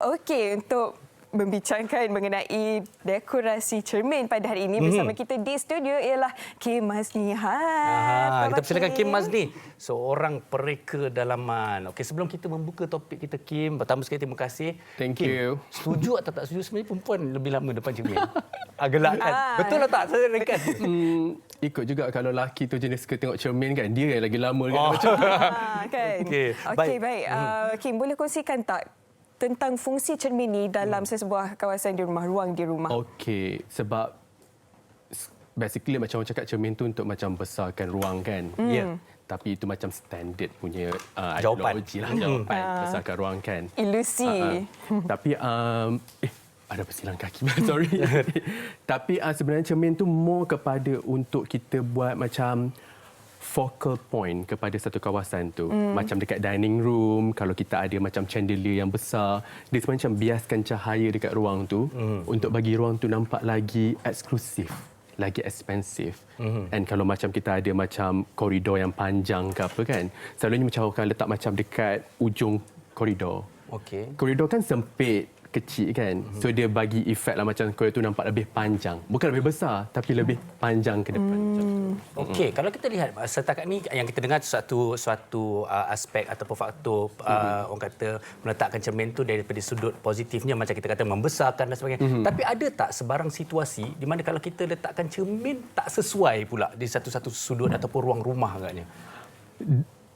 Okey, untuk membincangkan mengenai dekorasi cermin pada hari ini bersama kita di studio ialah Kim Maznihat. Kita persilakan Kim Mazni, seorang pereka dalaman. Okey, sebelum kita membuka topik kita, Kim, pertama sekali terima kasih. Thank Kim, you. Setuju atau tak setuju sebenarnya perempuan lebih lama depan cermin? Gelak kan? Betul atau tak? Saya rekan. Ikut juga kalau lelaki tu jenis suka tengok cermin kan, dia yang lagi lama kan. Kan? Okey, baik. Kim, boleh kongsikan tak tentang fungsi cermin ni dalam sesebuah kawasan di rumah, ruang di rumah? Okey, sebab basically macam orang cakap cermin tu untuk macam besarkan ruang kan. Ya. Tapi itu macam standard punya Jawapan. ideologi lah, jawapan besarkan ruang kan. Ilusi. Tapi ada persilang kaki, sorry. Tapi sebenarnya cermin tu more kepada untuk kita buat macam focal point kepada satu kawasan tu. Macam dekat dining room, kalau kita ada macam chandelier yang besar, dia macam biaskan cahaya dekat ruang tu untuk bagi ruang tu nampak lagi eksklusif, lagi expensive. And kalau macam kita ada macam koridor yang panjang ke apa kan, selalunya macam orang letak macam dekat ujung koridor. Okey. Koridor kan sempit, kecil kan. So dia bagi efek lah macam koridor tu nampak lebih panjang. Bukan lebih besar, tapi lebih panjang ke depan. Okey, kalau kita lihat setakat ni yang kita dengar suatu aspek ataupun faktor orang kata meletakkan cermin tu daripada sudut positifnya macam kita kata membesarkan dan sebagainya. Tapi ada tak sebarang situasi di mana kalau kita letakkan cermin tak sesuai pula di satu-satu sudut ataupun ruang rumah agaknya?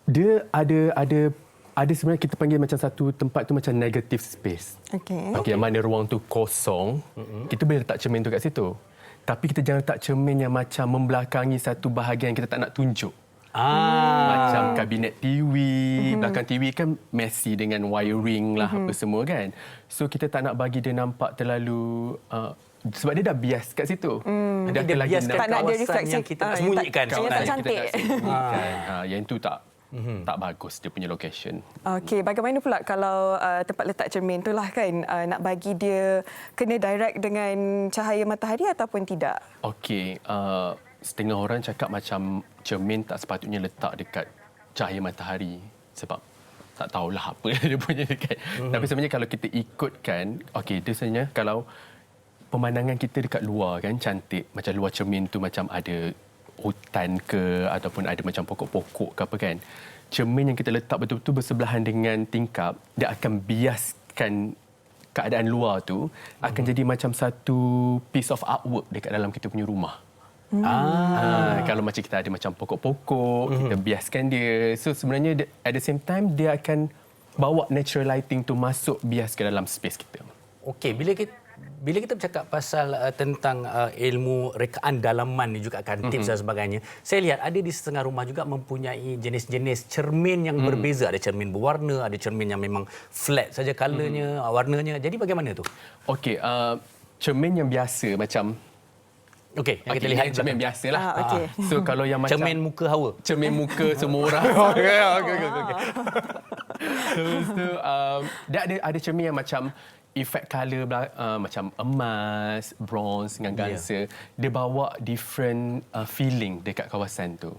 Dia ada sebenarnya kita panggil macam satu tempat tu macam negative space. Okey, yang mana ruang tu kosong, kita boleh letak cermin tu kat situ. Tapi kita jangan letak cermin yang macam membelakangi satu bahagian yang kita tak nak tunjuk. Macam kabinet TV, belakang TV kan messy dengan wiring lah apa semua kan. So kita tak nak bagi dia nampak terlalu sebab dia dah bias kat situ. Dia biaskan tak nak ada refleksi yang kita nak sembunyikan. yang tak cantik. Yang itu tak bagus dia punya location. Okey, bagaimana pula kalau tempat letak cermin tu lah kan nak bagi dia kena direct dengan cahaya matahari ataupun tidak? Okey, setengah orang cakap macam cermin tak sepatutnya letak dekat cahaya matahari sebab tak tahulah apa dia punya dekat. Tapi sebenarnya kalau kita ikutkan, okey, itu sebenarnya kalau pemandangan kita dekat luar kan cantik, macam luar cermin tu macam ada hutan ke ataupun ada macam pokok-pokok ke apa kan. Cermin yang kita letak betul-betul bersebelahan dengan tingkap, dia akan biaskan keadaan luar tu akan jadi macam satu piece of artwork dekat dalam kita punya rumah. Kalau macam kita ada macam pokok-pokok, kita biaskan dia. So sebenarnya at the same time dia akan bawa natural lighting tu masuk bias ke dalam space kita. Okey, bila kita bercakap pasal tentang ilmu rekaan dalaman ni juga akan tips dan sebagainya. Saya lihat ada di setengah rumah juga mempunyai jenis-jenis cermin yang berbeza. Ada cermin berwarna, ada cermin yang memang flat saja colournya, warnanya. Jadi bagaimana tu? Okey, cermin yang biasa macam Yang kita lihat cermin biasalah. Okey. So kalau yang macam cermin muka hawa. cermin muka semua orang. Okey. Terus tu dia ada cermin yang macam efek colour macam emas, bronze dengan gansa. Dia bawa different feeling dekat kawasan tu.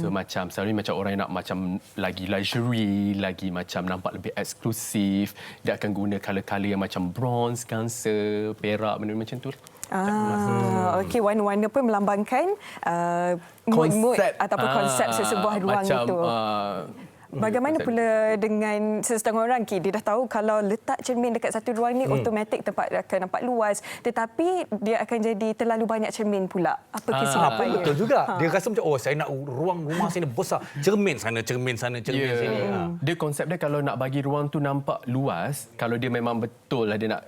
So macam selalunya macam orang yang nak macam lagi luxury, lagi macam nampak lebih eksklusif, dia akan guna colour-colour yang macam bronze, gansa, perak, benda macam tu. Okey, warna-warna pun melambangkan mood ataupun konsep sesebuah ruang macam, itu. Bagaimana pula dengan sesetengah orang, Ki? Dia dah tahu kalau letak cermin dekat satu ruang ni automatik tempat akan nampak luas, tetapi dia akan jadi terlalu banyak cermin pula. Apa kesilapannya? Betul juga. Dia rasa macam saya nak ruang rumah sini besar, cermin sana, cermin sini. Dia konsep dia kalau nak bagi ruang tu nampak luas, kalau dia memang betul lah dia nak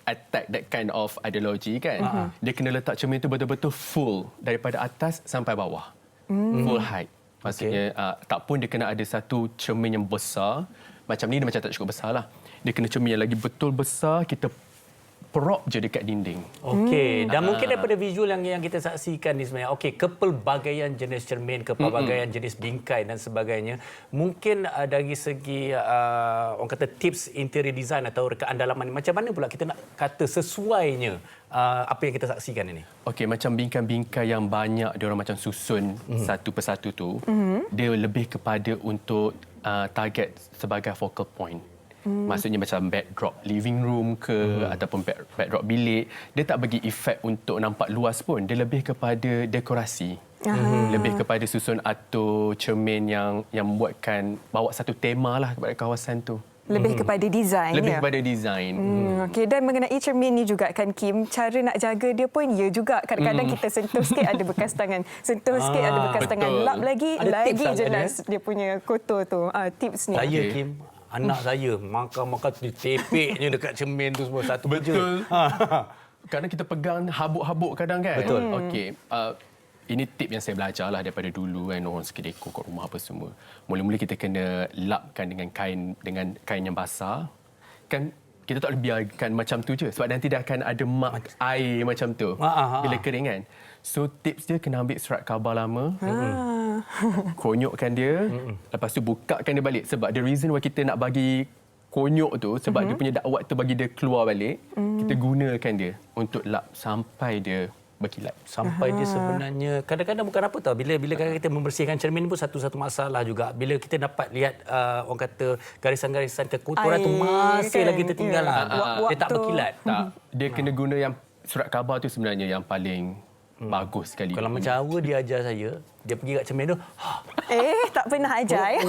attack that kind of ideology kan, dia kena letak cermin tu betul-betul full daripada atas sampai bawah. Full height. Maksudnya tak pun dia kena ada satu cermin yang besar. Macam ni dia macam tak cukup besar lah. Dia kena cermin yang lagi betul besar, kita prop je dekat dinding. Okey, dan mungkin daripada visual yang kita saksikan ni sebenarnya, okey, kepelbagaian jenis cermin, kepelbagaian jenis bingkai dan sebagainya. Mungkin dari segi orang kata tips interior design atau rekaan dalaman, macam mana pula kita nak kata sesuainya apa yang kita saksikan ini? Okey, macam bingkai-bingkai yang banyak dia orang macam susun satu persatu tu, dia lebih kepada untuk target sebagai focal point. Maksudnya macam backdrop living room ke ataupun backdrop bilik. Dia tak bagi efek untuk nampak luas pun. Dia lebih kepada dekorasi. Lebih kepada susun atur cermin yang membuatkan bawa satu tema lah kepada kawasan tu. Lebih kepada design. Lebih ya? kepada design. Okey, dan mengenai cermin ni juga kan Kim, cara nak jaga dia pun ya juga. Kadang-kadang kita sentuh sikit ada bekas tangan. Sentuh sikit ada bekas tangan. betul. Lap lagi, Ada tips lagi tak jelas dia punya kotor tu. Tips ni. Saya, Kim, anak saya makan-makan tepeknya dekat cermin tu semua satu Betul. kerja. Kadang kita pegang habuk-habuk kadang kan. Betul. Okey. Ini tip yang saya belajar lah daripada dulu kan, orang suka dekor kat rumah apa semua. Mula-mula kita kena lapkan dengan kain yang basah. Kan kita tak boleh biarkan macam tu je sebab nanti dia akan ada mark air macam tu bila kering kan. So tips dia kena ambil surat khabar lama. Konyokkan dia, lepas tu bukakan dia balik sebab the reason why kita nak bagi konyok tu sebab dia punya dakwat tu bagi dia keluar balik. Kita gunakan dia untuk lap sampai dia berkilat. Sampai dia sebenarnya kadang-kadang bukan apa tahu, bila kita membersihkan cermin pun satu satu masalah juga. Bila kita dapat lihat orang kata garisan-garisan kekotoran tu masih kan? lagi tertinggal lah. Dia tak berkilat. Tak, dia kena guna yang surat khabar tu sebenarnya yang paling bagus sekali. Kalau macam Awa dia ajar saya, dia pergi kat cermin tu, Tak pernah ajar ya.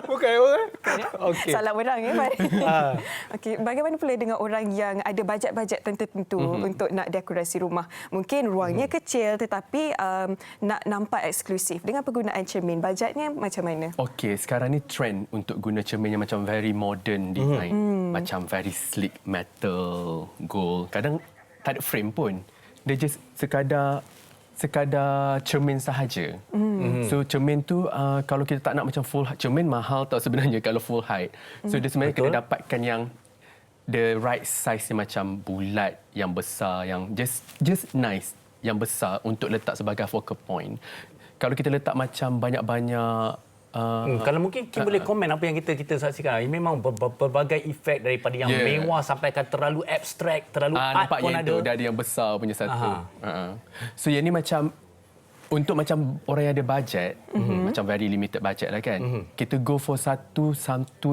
bukan. Okey. Salah orang ya, Pak. Okey, bagaimana pula dengan orang yang ada bajet-bajet tertentu untuk nak dekorasi rumah? Mungkin ruangnya kecil tetapi nak nampak eksklusif dengan penggunaan cermin. Bajetnya macam mana? Okey, sekarang ni trend untuk guna cermin yang macam very modern design. Macam very sleek metal, gold. Kadang tak ada frame pun. Dia just sekadar cermin sahaja. So cermin tu kalau kita tak nak macam full height, cermin mahal tau sebenarnya kalau full height. So dia sebenarnya kena dapatkan yang the right size yang macam bulat, yang besar, yang just nice, yang besar untuk letak sebagai focal point. Kalau kita letak macam banyak-banyak kalau mungkin Kim boleh komen apa yang kita saksikan. Ini memang berbagai efek daripada yang mewah sampai kan terlalu abstrak, terlalu art pun yang ada. Tu, dah ada yang besar punya satu. So yang ni macam untuk macam orang yang ada bajet, macam very limited budget lah kan. Kita go for satu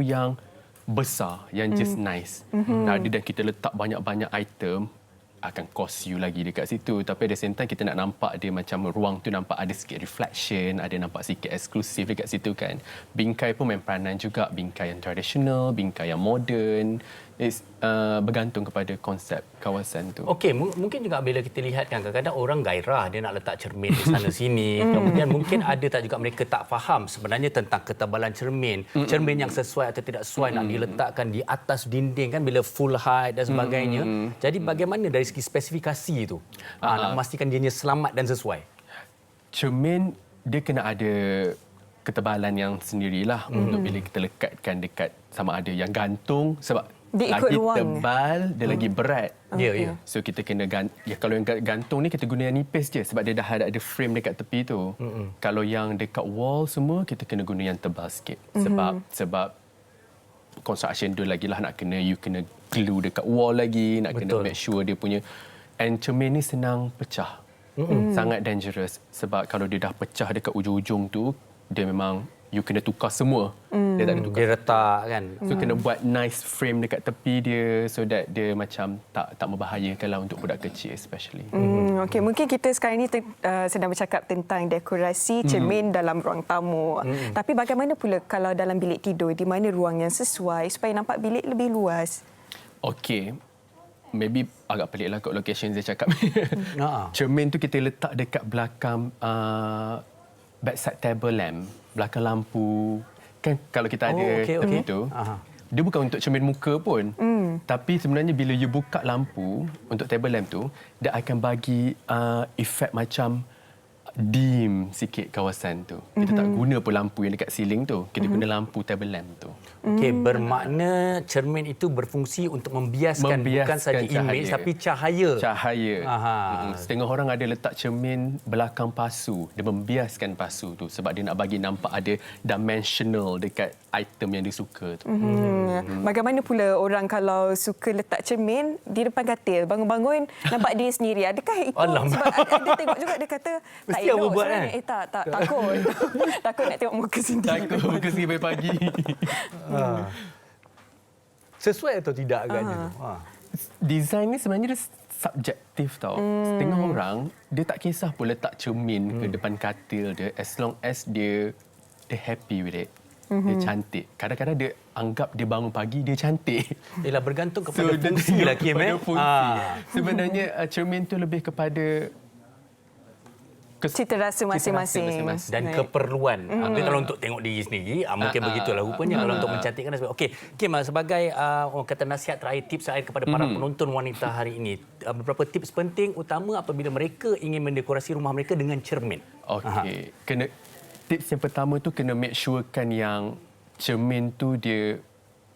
yang besar, yang just nice. Dan kita letak banyak-banyak item, akan cost you lagi dekat situ. Tapi at the same time kita nak nampak dia macam ruang tu nampak ada sikit reflection, ada nampak sikit eksklusif dekat situ kan. Bingkai pun main peranan juga, bingkai yang tradisional, bingkai yang moden. It's bergantung kepada konsep kawasan tu. Okey, mungkin juga bila kita lihat kan kadang-kadang orang gairah dia nak letak cermin di sana sini. Kemudian mungkin ada tak juga mereka tak faham sebenarnya tentang ketebalan cermin. Cermin yang sesuai atau tidak sesuai nak diletakkan di atas dinding kan bila full height dan sebagainya. Jadi bagaimana dari segi spesifikasi tu? Nak memastikan dia selamat dan sesuai. Cermin dia kena ada ketebalan yang sendirilah untuk bila kita lekatkan dekat sama ada yang gantung sebab Dia lagi ikut ruang. tebal, dia lagi berat. Ya. So kita kena kalau yang gantung ni kita guna yang nipis je sebab dia dah ada frame dekat tepi tu. Kalau yang dekat wall semua kita kena guna yang tebal sikit. Sebab construction tu lagilah nak kena glue dekat wall lagi, nak kena make sure dia punya and cermin ni senang pecah. Sangat dangerous sebab kalau dia dah pecah dekat ujung-ujung tu dia memang you kena tukar semua. Dia tak ada tukar. Dia retak kan. So kena buat nice frame dekat tepi dia so that dia macam tak membahayakan lah untuk budak kecil especially. Okey, mungkin kita sekarang ni sedang bercakap tentang dekorasi cermin dalam ruang tamu. Tapi bagaimana pula kalau dalam bilik tidur di mana ruang yang sesuai supaya nampak bilik lebih luas? Okey. Maybe agak pelik lah kot location saya cakap. Cermin tu kita letak dekat belakang bedside table lamp, belakang lampu. Kan kalau kita ada tepi tu, dia bukan untuk cermin muka pun. Tapi sebenarnya bila you buka lampu untuk table lamp tu, dia akan bagi efek macam dim sikit kawasan tu. Kita tak guna pun lampu yang dekat ceiling tu. Kita guna lampu table lamp tu. Okey, bermakna cermin itu berfungsi untuk membiaskan bukan saja imej tapi cahaya. Setengah orang ada letak cermin belakang pasu. Dia membiaskan pasu tu sebab dia nak bagi nampak ada dimensional dekat item yang dia suka tu. Bagaimana pula orang kalau suka letak cermin di depan katil, bangun-bangun nampak diri sendiri. Adakah itu sebab ada tengok juga dia kata tak Mesti elok buat sebenarnya. Tak takut. Takut nak tengok muka sendiri. Takut muka sendiri pagi. sesuai atau tidak agaknya. Design ni sebenarnya dia subjektif tau. Setengah orang dia tak kisah pun letak cermin ke depan katil dia, as long as dia happy with it. Dia cantik. Kadang-kadang dia anggap dia bangun pagi dia cantik. Ialah bergantung kepada fungsi lah Kim. Sebenarnya cermin tu lebih kepada Cita rasa masing-masing. Dan keperluan. Tapi kalau untuk tengok diri sendiri, mungkin begitulah rupanya. Kalau untuk mencantikkan dan sebagainya. Okey, Kim, sebagai orang kata nasihat terakhir, tips terakhir kepada para penonton wanita hari ini. Beberapa tips penting utama apabila mereka ingin mendekorasi rumah mereka dengan cermin. Okey. Tips yang pertama tu kena make sure kan yang cermin tu dia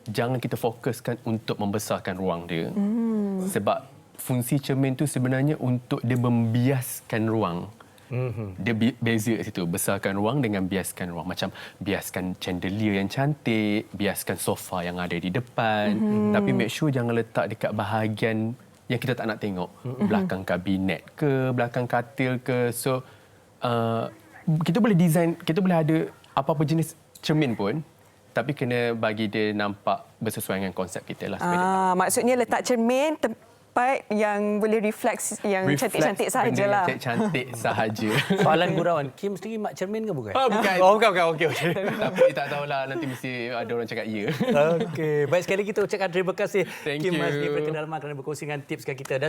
jangan kita fokuskan untuk membesarkan ruang dia. Sebab fungsi cermin tu sebenarnya untuk dia membiaskan ruang. Dia beza kat situ, besarkan ruang dengan biaskan ruang. Macam biaskan chandelier yang cantik, biaskan sofa yang ada di depan, tapi make sure jangan letak dekat bahagian yang kita tak nak tengok. Belakang kabinet ke, belakang katil ke. So kita boleh design, kita boleh ada apa-apa jenis cermin pun, tapi kena bagi dia nampak bersesuaian dengan konsep kita lah. Maksudnya letak cermin tempat yang boleh refleks yang cantik-cantik sahajalah. Cantik sahaja. Soalan gurauan, Kim sendiri mak cermin ke bukan? Bukan. Bukan. Okey. Tapi tak tahulah, nanti mesti ada orang cakap ya. Okey. Baik, sekali lagi kita ucapkan terima kasih Thank Kim you. Hasni Perkedalaman kerana berkongsi dengan tips dengan kita. Dan